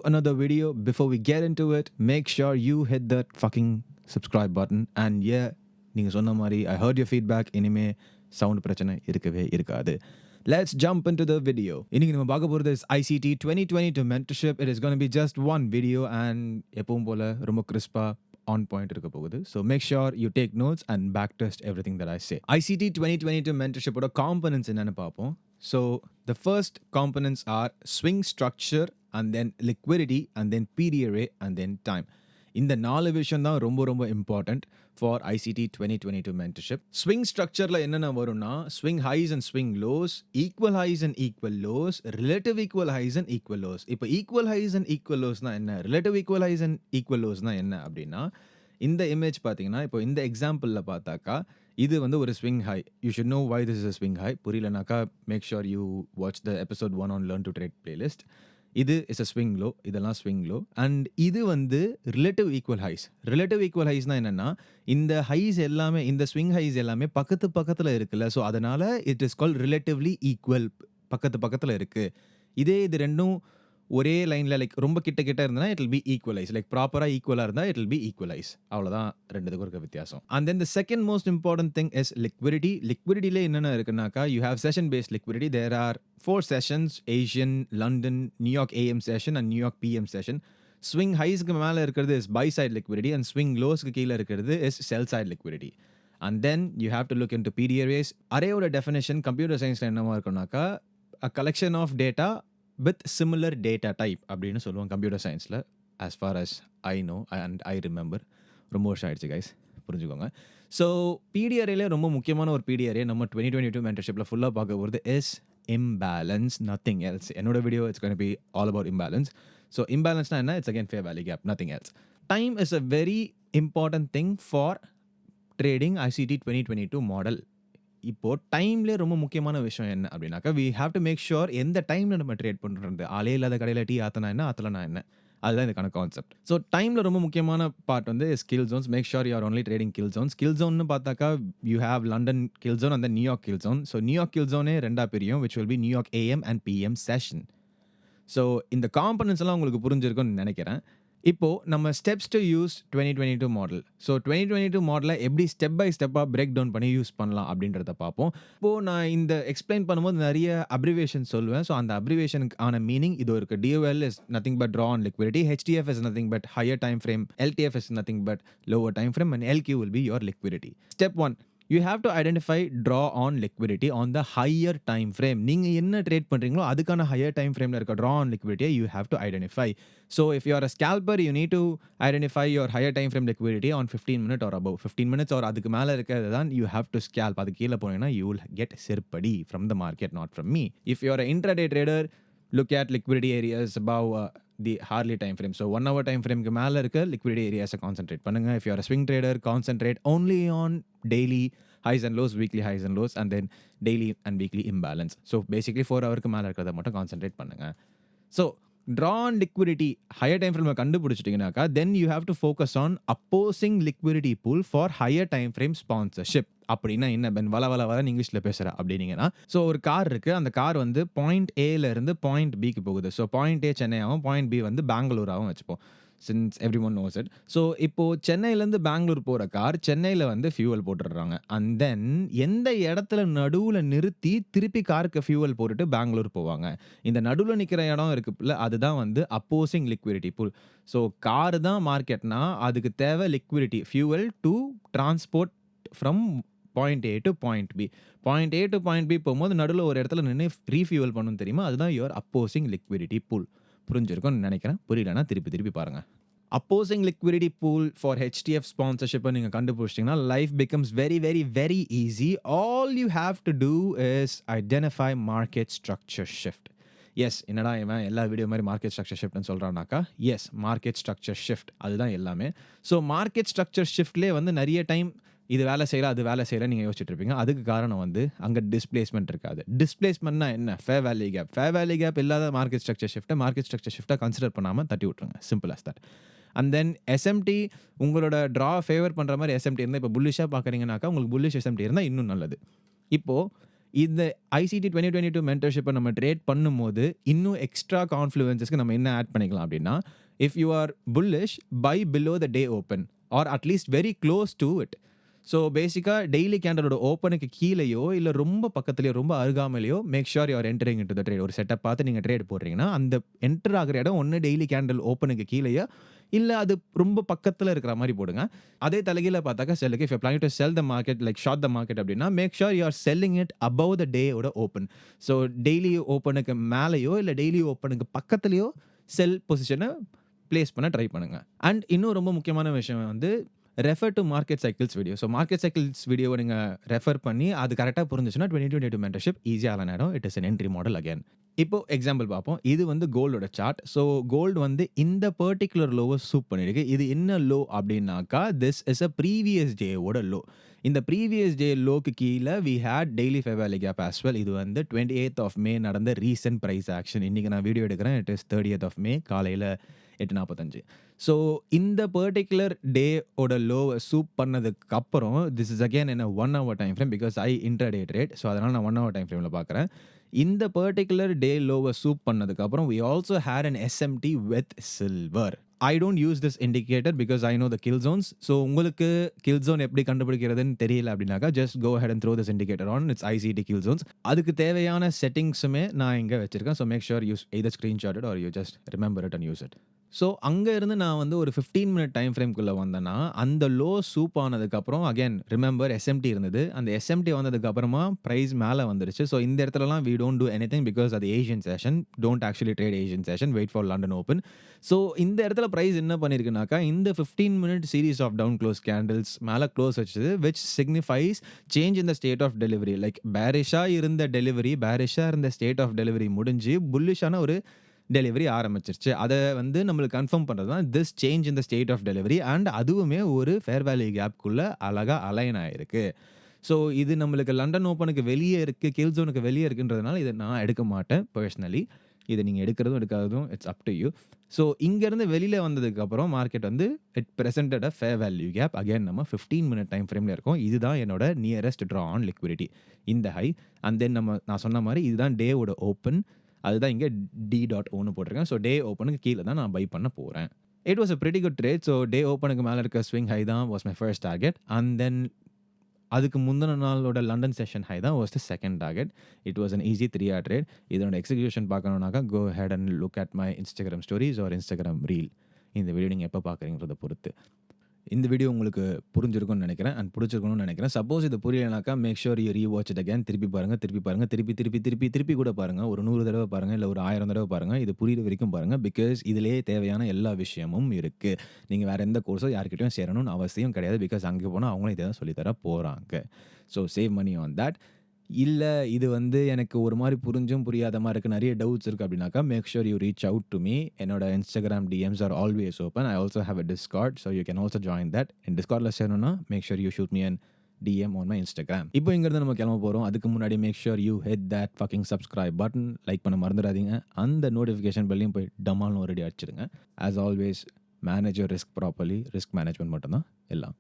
another video. Before we get into it, make sure you hit that fucking subscribe button. And yeah, நீங்க சொன்ன மாதிரி I heard your feedback. இனிமே sound பிரச்சனை இருக்கவே இருக்காது. Let's jump into the video. இன்னைக்கு நம்ம பார்க்க போறது is ICT 2022 mentorship. It is going to be just one video and எப்பவும் போல ரொம்ப கிறிஸ்பா on point இருக்க போகுது. So make sure you take notes and backtest everything that I say. ICT 2022 mentorship ஓட components என்னன்னு பார்ப்போம். So the first components are swing structure and then liquidity and then period rate and then time. இந்த 4 விஷயம் தான் ரொம்ப ரொம்ப important for ICT 2022 mentorship. Swing structureல என்னென்ன வரும்னா swing highs and swing lows, equal highs and equal lows, relative equal highs and equal lows. இப்போ equal highs and equal lowsனா என்ன, relative equal highs and equal lowsனா என்ன அப்படின்னா, இந்த இமேஜ் பார்த்தீங்கன்னா இப்போ இந்த எக்ஸாம்பிளில் பார்த்தாக்கா இது வந்து ஒரு swing high. You should know why this is a swing high. புரியலனாக்கா make sure you watch the episode 1 on learn to trade playlist. இது இஸ் அ ஸ்விங் லோ, இதெல்லாம் ஸ்விங் லோ. அண்ட் இது வந்து relative equal highs. Relative equal ஹைஸ்னால் என்னென்னா, இந்த highs எல்லாமே, இந்த ஸ்விங் ஹைஸ் எல்லாமே பக்கத்தில் இருக்குல்ல. ஸோ அதனால் it is called relatively equal, பக்கத்தில் இருக்குது. இதே இது ரெண்டும் ஒரே லைனில் லைக் ரொம்ப கிட்ட இருந்தால் it will be equalise. Like ப்ராப்பராக ஈக்குவலாக இருந்தால் இட் வில் பி ஈக்குவலைஸ். அவ்வளோதான் ரெண்டுத்துக்கும் இருக்க வித்தியாசம். And then the second most important thing is liquidity. லிக்விடிட்டியில் என்னென்ன இருக்குனாக்கா, you have session based liquidity. There are 4 sessions: Asian, London, நியூயார்க் AM செஷன் அண்ட் நியூயார்க் PM செஷன். ஸ்விங் ஹைஸ்க்கு மேலே இருக்கிறது is buy side liquidity and swing லோஸ்க்கு கீழே இருக்கிறது is sell side liquidity. And then you have to look into PD arrays. அரேயோட definition computer சயின்ஸில் என்னவா இருக்குனாக்கா, a collection of data with similar data type அப்படின்னு சொல்லுவோம் கம்ப்யூட்டர் சயின்ஸில், as far as I know and I remember. ரொம்ப வருஷம் ஆயிடுச்சு கைஸ், புரிஞ்சுக்கோங்க. ஸோ PD arrayல ரொம்ப முக்கியமான ஒரு PD array நம்ம 2022 mentorshipல ஃபுல்லாக பார்க்க போகிறது is imbalance, nothing else. என்னோட video it's going to be all about imbalance. So imbalanceனா என்ன? It's again fair value gap, nothing else. Time is a very important thing for trading ICT 2022 model. இப்போ டைம்லேயே ரொம்ப முக்கியமான விஷயம் என்ன அப்படின்னாக்கா, we have to make sure எந்த டைமில் நம்ம ட்ரேட் பண்ணுறது. ஆளே இல்லாத கடையில் டீ ஆத்தனா என்ன, ஆத்தலனா என்ன, அதுதான் இதுக்கான கான்செப்ட். ஸோ டைமில் ரொம்ப முக்கியமான பார்ட் வந்து skill zones. Make sure you are only trading kill zone. Skill ஜோன்னு பார்த்தாக்கா you have London kill zone and New York kill zone. So New York kill ஜோனே ரெண்டாக பிரியும், which will be New York AM and PM session. So இந்த components எல்லாம் உங்களுக்கு புரிஞ்சிருக்கும்னு நினைக்கிறேன். இப்போது நம்ம steps to use 2022 model. So 2022 மாடலை எப்படி ஸ்டெப் பை ஸ்டெப்பாக பிரேக் டவுன் பண்ணி யூஸ் பண்ணலாம் அப்படின்றத பார்ப்போம். இப்போது நான் இந்த எக்ஸ்பிளைன் பண்ணும்போது நிறைய அப்ரிவேஷன் சொல்லுவேன். ஸோ அந்த அப்ரிவேஷனுக்கு ஆன மீனிங் இது இருக்குது. DOL is nothing but draw on liquidity, HTF is nothing but higher time frame, LTF is nothing but lower time frame and LQ will be your liquidity. Step 1, you have to identify draw on liquidity on the higher time frame. நீங்க என்ன trade பண்றீங்களோ அதுக்கான higher time frameல இருக்க draw on liquidity you have to identify. So if you are a scalper, you need to identify your higher time frame liquidity on 15 minutes or above. 15 minutes or அதுக்கு மேல இருக்கிறது தான் you have to scalp. அது கீழே போனீங்கன்னா you will get செருப்படி from the market, not from me. If you are an intraday trader, look at liquidity areas above the hourly time frame. So 1 hour time frame க்கு மேல இருக்க liquidity areas concentrate பண்ணுங்க. If you are a swing trader, concentrate only on daily highs and lows, weekly highs and lows, and then daily and weekly imbalance. So basically 4 hourக்கு மேல இருக்கிறத மட்டும் concentrate பண்ணுங்க. So draw on liquidity higher time frame கண்டுபிடிச்சிட்டீங்கன்னாக்கா, then you have to focus on opposing liquidity pool for higher time frame sponsorship. அப்படின்னா என்ன pen வள இங்கிலீஷில் பேசுகிற அப்படின்னீங்கன்னா, ஸோ ஒரு கார் இருக்குது. அந்த கார் வந்து பாயிண்ட் ஏல இருந்து பாயிண்ட் பிக்கு போகுது. ஸோ பாயிண்ட் ஏ சென்னையாகவும் பாயிண்ட் பி வந்து பெங்களூராகவும் வச்சுப்போம், since everyone knows it. So இப்போது சென்னையிலேருந்து பெங்களூர் போகிற கார் சென்னையில் வந்து ஃபியூவல் போட்டுடுறாங்க. அண்ட் தென் எந்த இடத்துல நடுவில் நிறுத்தி திருப்பி காருக்கு ஃபியூவல் போட்டுட்டு பெங்களூர் போவாங்க. இந்த நடுவில் நிற்கிற இடம் இருக்குல்ல, அதுதான் வந்து opposing liquidity pool. So car தான் மார்க்கெட்னா அதுக்கு தேவை liquidity, fuel to transport from point A to point B. Point A to point B போகும்போது நடுவில் ஒரு இடத்துல நின்று ரீஃபியூவல் பண்ணணும் தெரியுமா, அதுதான் யுவர் அப்போசிங் லிக்விடிட்டி பூல். புரிஞ்சிருக்கும்னு நினைக்கிறேன். புரியலன்னா திருப்பி பாருங்கள். Opposing liquidity pool for HTF ஸ்பான்சர்ஷிப்பை நீங்கள் கண்டுபிடிச்சிட்டிங்கன்னா life becomes very very very easy. All you have to do is identify market structure shift. Yes, என்னடா இவன் எல்லா வீடியோ மாதிரி மார்க்கெட் ஸ்ட்ரக்சர் ஷிஃப்ட்னு சொல்கிறானாக்கா, எஸ், மார்க்கெட் ஸ்ட்ரக்சர் ஷிஃப்ட் அதுதான் எல்லாமே. ஸோ மார்க்கெட் ஸ்ட்ரக்சர் ஷிஃப்ட்லேயே வந்து நிறைய டைம் இது வேலை செய்யலாம் அது வேலை செய்யலாம் நீங்கள் யோசிச்சுட்டு இருப்பீங்க. அதுக்கு காரணம் வந்து அங்கே டிஸ்பிளேஸ்மெண்ட் இருக்காது. டிஸ்பிளேஸ்மெண்ட்னா என்ன? Fair value gap. Fair value gap இல்லாத மார்க்கெட் ஸ்ட்ரக்சர் ஷிஃப்ட்டை கன்சிடர் பண்ணாமல் தட்டி விட்ருங்க. Simple as that. And then SMT உங்களோட ட்ரா ஃபேவர் பண்ணுற மாதிரி SMT இருந்தால், இப்போ புல்லிஷாக பார்க்குறீங்கனாக்கா உங்களுக்கு புல்லிஷ் SMT இருந்தால் இன்னும் நல்லது. இப்போது இந்த ஐசிடி 2022 மென்டர்ஷிப்பை நம்ம ட்ரேட் பண்ணும்போது இன்னும் எக்ஸ்ட்ரா கான்ஃப்ளூயன்ஸஸ்க்கு நம்ம என்ன ஆட் பண்ணிக்கலாம் அப்படின்னா, if you are bullish, buy below the day open or at least very close to it. So பேசிக்காக டெய்லி கேண்டலோட ஓப்பனுக்கு கீழேயோ இல்லை ரொம்ப பக்கத்துலையோ ரொம்ப அருகாமலையோ make sure you are entering into the trade. ஒரு செட்டப் பார்த்து நீங்கள் ட்ரேட் போடுறீங்கன்னா அந்த என்டர் ஆகிற இடம் ஒன்று டெய்லி கேண்டல் ஓப்பனுக்கு கீழேயோ இல்லை அது ரொம்ப பக்கத்தில் இருக்கிற மாதிரி போடுங்க. அதே தலைகீழ பார்த்தாக்கா செல்லுக்கு, if you planning to sell the market like short the market அப்படின்னா make sure you are selling it above the டேயோட ஓப்பன். ஸோ டெய்லி ஓப்பனுக்கு மேலேயோ இல்லை டெய்லி ஓப்பனுக்கு பக்கத்துலையோ செல் பொசிஷனை பிளேஸ் பண்ண ட்ரை பண்ணுங்க. அண்ட் இன்னும் ரொம்ப முக்கியமான விஷயம் வந்து refer to market cycles video. So market cycles வீடியோவை நீங்கள் ரெஃபர் பண்ணி அது கரெக்டாக புரிஞ்சுச்சுன்னா 2022 மென்டர்ஷிப் ஈஸியாக ஆகிடும். It is an entry model again. இப்போ எக்ஸாம்பிள் பார்ப்போம். இது வந்து கோல்டோட சார்ட். ஸோ கோல்டு வந்து இந்த பர்டிகுலர் லோவை சூப் பண்ணியிருக்கு. இது என்ன லோ அப்படின்னாக்கா, திஸ் இஸ் அ ப்ரீவியஸ் டேவோட லோ. இந்த ப்ரீவியஸ் டே லோக்கு கீழே we had daily fair value gap as well. இது வந்து 28th of May நடந்த ரீசன்ட் ப்ரைஸ் ஆக்ஷன். இன்றைக்கி நான் வீடியோ எடுக்கிறேன். It is 30th of May காலையில் 8:45. ஸோ இந்த பர்டிகுலர் டேவோட லோவை சூப் பண்ணதுக்கு அப்புறம் திஸ் இஸ் அகேன் என்ன 1 hour time frame because I intraday trade. So அதனால் நான் 1 hour டைம் ஃப்ரேமில் பார்க்குறேன். இந்த பர்டிகுலர் டே லோவை சூப் பண்ணதுக்கப்புறம் we also had an SMT with silver. I don't use this indicator because I know the kill zones. So உங்களுக்கு kill zone எப்படி கண்டுபிடிக்கிறதுன்னு தெரியல அப்படின்னாக்கா just go ahead and throw this indicator on. It's ICT kill zones. அதுக்கு தேவையான செட்டிங்ஸுமே நான் இங்கே வச்சுருக்கேன். So make sure you either screenshot it or you just remember it and use it. So அங்கே இருந்து நான் வந்து ஒரு 15 minute டைம் ஃப்ரேம்குள்ளே வந்தேன்னா அந்த லோ சூப் ஆனதுக்கப்புறம் அகேன் ரிமெம்பர் எஸ்எம்டி இருந்தது. அந்த எஸ்எம்டி வந்ததுக்கப்புறமா ப்ரைஸ் மேலே வந்துருச்சு. ஸோ இந்த இடத்துலலாம் we don't do anything because அது Asian session. don't actually trade Asian session. wait for London Open. So இந்த இடத்துல ப்ரைஸ் என்ன பண்ணியிருக்குனாக்கா, இந்த 15 minute series of down close candles மேலே க்ளோஸ் வச்சது which signifies change in the state of delivery. Like பேரிஷாக இருந்த delivery, பேரிஷாக இருந்த ஸ்டேட் ஆஃப் டெலிவரி முடிஞ்சு புல்லிஷான ஒரு டெலிவரி ஆரம்பிச்சிருச்சு. அதை வந்து நம்மளுக்கு கன்ஃபார்ம் பண்ணுறது தான் this change in the state of delivery. And அதுவுமே ஒரு ஃபேர் வேல்யூ கேப்குள்ளே அழகாக அலைன் ஆகிருக்கு. ஸோ இது நம்மளுக்கு லண்டன் ஓப்பனுக்கு வெளியே இருக்குது, கில் ஜோனுக்கு வெளியே இருக்குன்றதுனால இதை நான் எடுக்க மாட்டேன் பர்சனலி. இதை நீங்கள் எடுக்கிறதும் எடுக்காததும் it's up to you. So இங்கேருந்து வெளியில் வந்ததுக்கப்புறம் மார்க்கெட் வந்து it presented a fair value gap. Again நம்ம 15 minute டைம் ஃப்ரேமில் இருக்கோம். இதுதான் என்னோட நியரஸ்ட் ட்ரா ஆன் லிக்விடிட்டி, இந்த ஹை. அண்ட் தென் நான் சொன்ன மாதிரி இதுதான் டேவோட ஓப்பன். அதுதான் இங்கே D.O போட்டிருக்கேன். ஸோ டே ஓப்பனுக்கு கீழே தான் நான் பை பண்ண போகிறேன். It was a pretty good trade. So day ஓப்பனுக்கு மேலே இருக்க ஸ்விங் ஹை தான் was my first target. And then அதுக்கு முந்தின நாளோட லண்டன் செஷன் ஹை தான் was the second target. It was an easy 3-hour trade. இதோட எக்ஸிக்யூஷன் பார்க்கணுன்னாக்கா go ahead and look at my Instagram stories or Instagram reel. இந்த video நீங்கள் எப்போ பார்க்குறீங்கிறத பொறுத்து. இந்த வீடியோ உங்களுக்கு புரிஞ்சிருக்கும்னு நினைக்கிறேன் அண்ட் பிடிச்சிருக்கணும்னு நினைக்கிறேன். சப்போஸ் இது புரியலைனாக்கா make sure you rewatch it again. திருப்பி பாருங்கள், திருப்பி கூட பாருங்கள். ஒரு 100 தடவை பாருங்கள், இல்லை ஒரு 1000 தடவை பாருங்கள். இது புரியுற வரைக்கும் பாருங்கள். பிகாஸ் இதிலே தேவையான எல்லா விஷயமும் இருக்குது. நீங்கள் வேறு எந்த கோர்ஸோ யார்கிட்டையும் சேரணும்னு அவசியம் கிடையாது. பிகாஸ் அங்கே போனால் அவங்களும் இதை தான் சொல்லித்தர போகிறாங்க. So save money on that. இல்லை இது வந்து எனக்கு ஒரு மாதிரி புரிஞ்சும் புரியாத மாதிரி இருக்குது, நிறைய டவுட்ஸ் இருக்குது அப்படின்னாக்கா make sure you reach out to me. என்னோட Instagram DMs are always open. I also have a Discord. So you can also join that. என் டிஸ்கார்டில் சேரணும்னா make sure you shoot me and DM on my Instagram. இப்போ இங்கிருந்து நம்ம கிளம்ப போகிறோம். அதுக்கு முன்னாடி make sure you hit that fucking subscribe button. Like பண்ண மறந்துடாதீங்க. அந்த நோட்டிஃபிகேஷன் பெல்லையும் போய் டமால்னு ஒரு அடி அடிச்சிடுங்க. As always manage your risk properly. Risk management மட்டும்தான் எல்லாம்.